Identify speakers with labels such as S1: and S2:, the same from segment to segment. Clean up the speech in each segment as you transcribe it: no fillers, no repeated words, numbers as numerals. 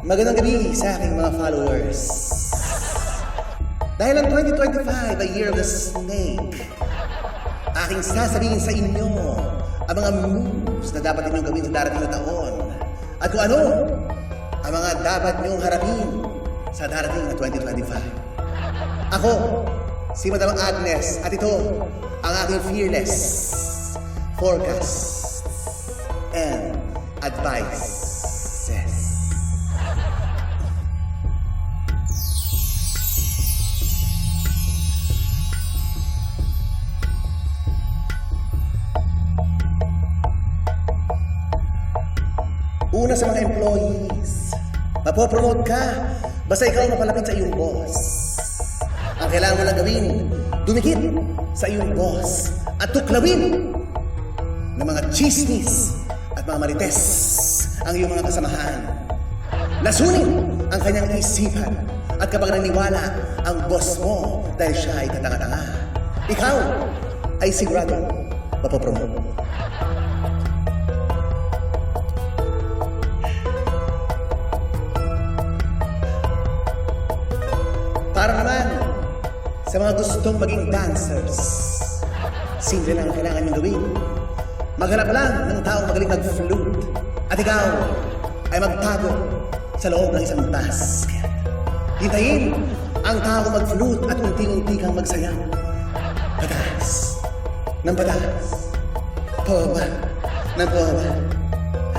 S1: Magandang gabi sa aking mga followers. Dahil ang 2025 ay Year of the Snake, aking sasabihin sa inyo ang mga moves na dapat ninyong gawin sa darating na taon at kung ano ang mga dapat ninyong harapin sa darating na 2025. Ako, si Madam Agnes, at ito ang aking fearless forecast and advices. Una sa mga employees, mapopromote ka basta ikaw mapalapit sa iyong boss. Ang kailangan mo lang gawin, dumikit sa iyong boss at tuklawin ng mga chismis at mga marites ang iyong mga kasamahan. Lasunin ang kanyang isipan at kapag naniwala ang boss mo dahil siya ay katanga-tanga, ikaw ay sigurado mapopromote. Para naman sa mga gustong maging dancers, simple lang ang kailangan niyong gawin. Maghanap lang ng taong magaling mag-flute at ikaw ay magtago sa loob ng isang basket. Hintayin ang tao mag-flute at unti-unti kang magsayaw. Pataas ng pataas, pababa ng pababa,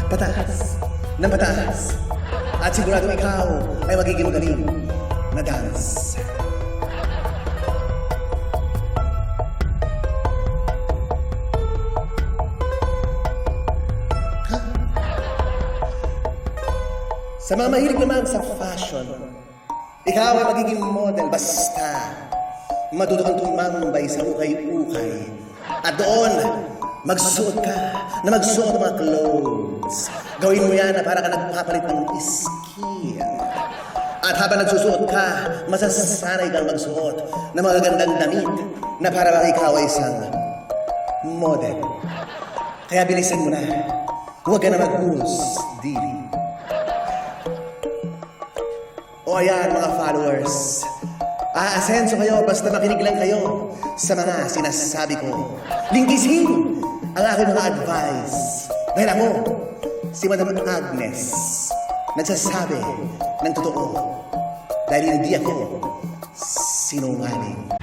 S1: pataas ng pataas, at sigurado ikaw ay magiging magaling na dance. Sa mga mahilig naman sa fashion, ikaw ay magiging model basta matuto kang tumambay sa ukay-ukay at doon magsuot ka na magsuot ng mga clothes. Gawin mo yan na para ka nagpapalit ng skin. At habang nagsusuot ka, masasanay kang magsuot ng mga gandang damit na para bang ikaw ay isang model. Kaya bilisan mo na. Huwag ka na mag-husdili. O ayan mga followers, aasenso kayo basta makinig lang kayo sa mga sinasabi ko. Lingkisin ang aking mga advice. Dahil ako, si Madam Agnes, nagsasabi ng totoo dahil hindi ako sinungaling.